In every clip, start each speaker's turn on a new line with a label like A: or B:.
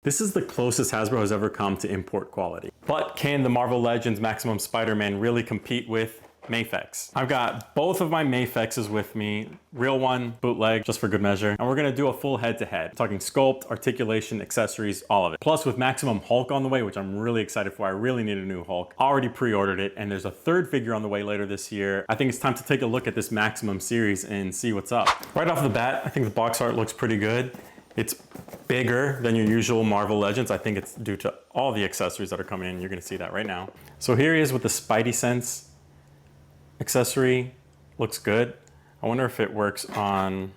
A: This is the closest Hasbro has ever come to import quality. But can the Marvel Legends Maximum Spider-Man really compete with Mafex? I've got both of my Mafexes with me, real one, bootleg, just for good measure. And we're gonna do a full head-to-head. Talking sculpt, articulation, accessories, all of it. Plus with Maximum Hulk on the way, which I'm really excited for. I really need a new Hulk. Already pre-ordered it, and there's a third figure on the way later this year. I think it's time to take a look at this Maximum series and see what's up. Right off the bat, I think the box art looks pretty good. It's bigger than your usual Marvel Legends. I think it's due to all the accessories that are coming in. You're gonna see that right now. So here he is with the Spidey Sense accessory. Looks good. I wonder if it works on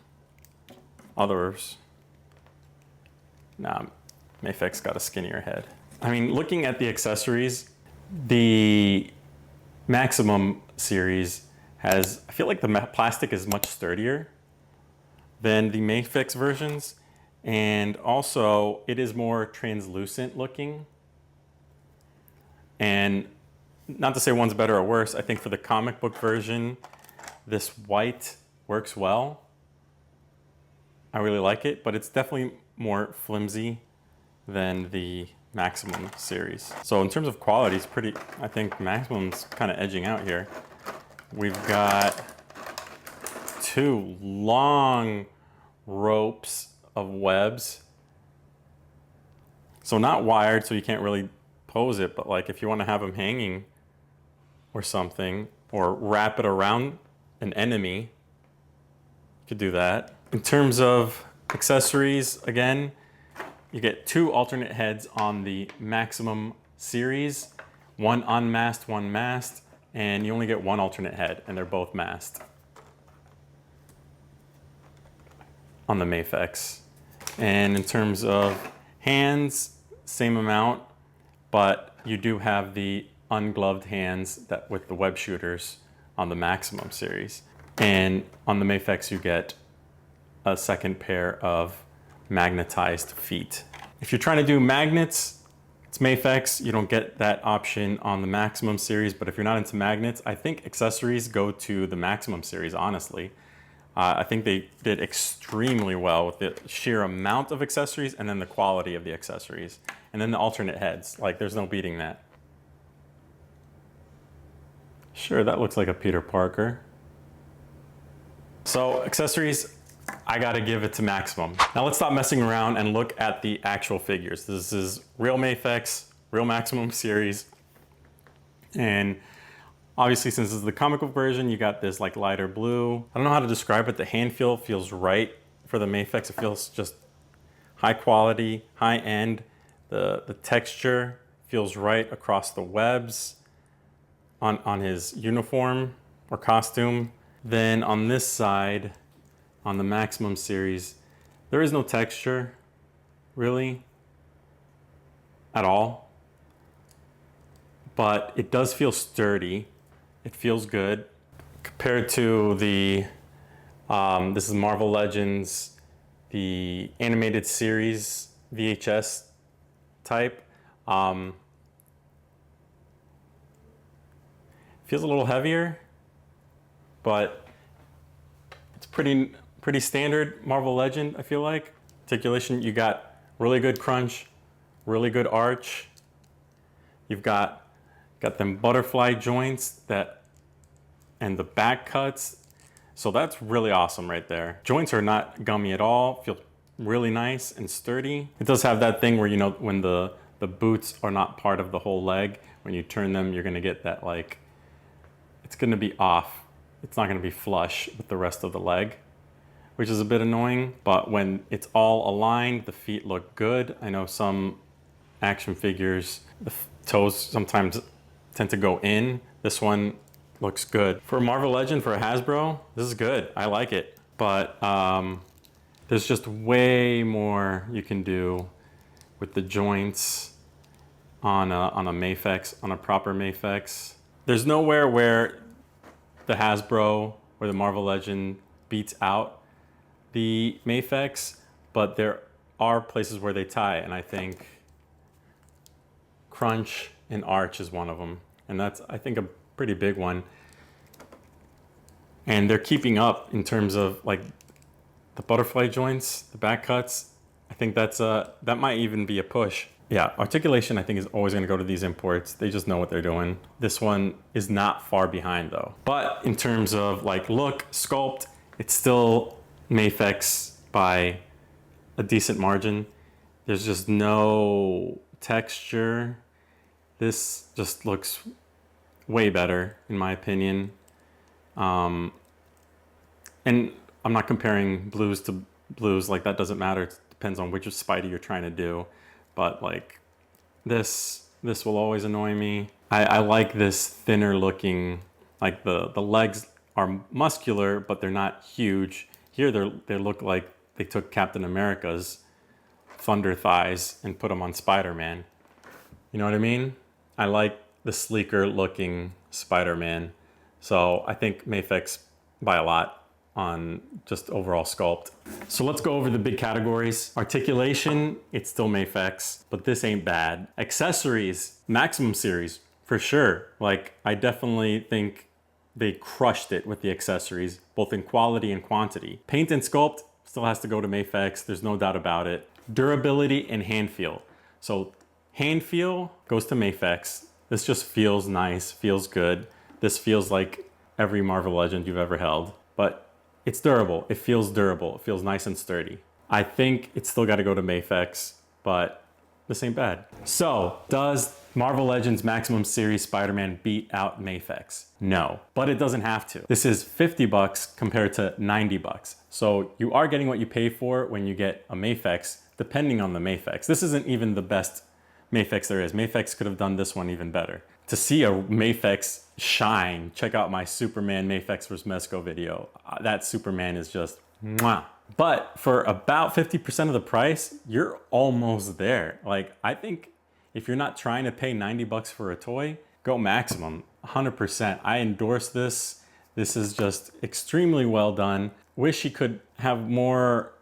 A: others. Nah, Mafex got a skinnier head. I mean, looking at the accessories, the Maximum series has, I feel like the plastic is much sturdier than the Mafex versions. And also it is more translucent looking. And not to say one's better or worse, I think for the comic book version, this white works well. I really like it, but it's definitely more flimsy than the Maximum series. So in terms of quality, it's pretty, I think Maximum's kind of edging out here. We've got two long ropes of webs. So not wired, so you can't really pose it, but like if you want to have them hanging or something, or wrap it around an enemy, you could do that. In terms of accessories, again, you get two alternate heads on the Maximum series, one unmasked, one masked, and you only get one alternate head, and they're both masked on the Mafex. And in terms of hands, same amount, but you do have the ungloved hands that with the web shooters on the Maximum series. And on the Mafex, you get a second pair of magnetized feet. If you're trying to do magnets, it's Mafex. You don't get that option on the Maximum series, but if you're not into magnets, I think accessories go to the Maximum series, honestly. I think they did extremely well with the sheer amount of accessories and then the quality of the accessories. And then the alternate heads, like there's no beating that. Sure, that looks like a Peter Parker. So accessories, I gotta give it to Maximum. Now let's stop messing around and look at the actual figures. This is real Mafex, real Maximum series. And obviously, since this is the comic book version, you got this like lighter blue. I don't know how to describe it. The hand feel feels right for the Mafex. It feels just high quality, high end. The texture feels right across the webs on his uniform or costume. Then on this side, on the Maximum series, there is no texture really at all, but it does feel sturdy. It feels good compared to the, this is Marvel Legends, the animated series VHS type. Feels a little heavier, but it's pretty standard Marvel Legend, I feel like. Articulation, you got really good crunch, really good arch. You've got them butterfly joints and the back cuts. So that's really awesome right there. Joints are not gummy at all, feel really nice and sturdy. It does have that thing where, you know, when the boots are not part of the whole leg, when you turn them, you're gonna get that like, it's gonna be off. It's not gonna be flush with the rest of the leg, which is a bit annoying, but when it's all aligned, the feet look good. I know some action figures, the toes sometimes tend to go in. This one looks good. For a Marvel Legend, for a Hasbro, this is good. I like it. But there's just way more you can do with the joints on a Mafex, on a proper Mafex. There's nowhere where the Hasbro or the Marvel Legend beats out the Mafex, but there are places where they tie, and I think crunch and arch is one of them, and that's, I think, a pretty big one. And they're keeping up in terms of like the butterfly joints, the back cuts, I think that might even be a push. Yeah, Articulation I think is always gonna go to these imports. They just know what they're doing. This one is not far behind though. But in terms of like look, sculpt, it's still Mafex by a decent margin. There's just no texture. This just looks way better in my opinion. And I'm not comparing blues to blues, like that doesn't matter. It depends on which Spidey you're trying to do. But like this will always annoy me. I like this thinner looking, like the legs are muscular, but they're not huge. Here they look like they took Captain America's thunder thighs and put them on Spider-Man. You know what I mean? I like the sleeker looking Spider-Man. So I think Mafex by a lot on just overall sculpt. So let's go over the big categories. Articulation, it's still Mafex, but this ain't bad. Accessories, Maximum Series, for sure. Like, I definitely think they crushed it with the accessories, both in quality and quantity. Paint and sculpt still has to go to Mafex, there's no doubt about it. Durability and hand feel. So hand feel goes to Mafex. This just feels nice, feels good. This feels like every Marvel Legend you've ever held, but it's durable. It feels nice and sturdy. I think it's still got to go to Mafex, but this ain't bad. So does Marvel Legends Maximum Series Spider-Man beat out Mafex? No, but it doesn't have to. This is 50 bucks compared to 90 bucks. So you are getting what you pay for when you get a Mafex, depending on the Mafex. This isn't even the best Mafex there is. Mafex could have done this one even better. To see a Mafex shine, check out my Superman Mafex vs. Mezco video. That Superman is just mwah. But for about 50% of the price, you're almost there. Like, I think if you're not trying to pay 90 bucks for a toy, go Maximum, 100%. I endorse this. This is just extremely well done. Wish you could have more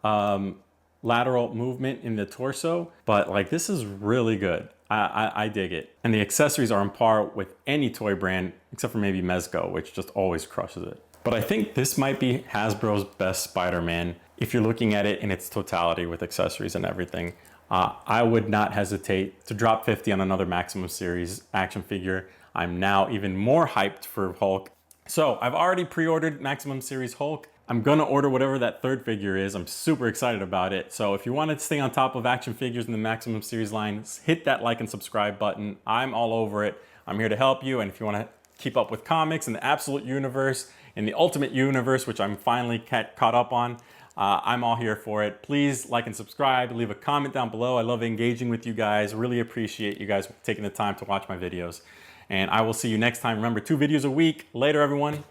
A: lateral movement in the torso, but like this is really good. I dig it. And the accessories are on par with any toy brand, except for maybe Mezco, which just always crushes it. But I think this might be Hasbro's best Spider-Man if you're looking at it in its totality with accessories and everything. I would not hesitate to drop 50 on another Maximum Series action figure. I'm now even more hyped for Hulk. So I've already pre-ordered Maximum Series Hulk. I'm gonna order whatever that third figure is. I'm super excited about it. So if you want to stay on top of action figures in the Maximum Series line, hit that like and subscribe button. I'm all over it. I'm here to help you. And if you want to keep up with comics in the Absolute Universe, in the Ultimate Universe, which I'm finally caught up on, I'm all here for it. Please like and subscribe, leave a comment down below. I love engaging with you guys. Really appreciate you guys taking the time to watch my videos. And I will see you next time. Remember, 2 videos a week. Later, everyone.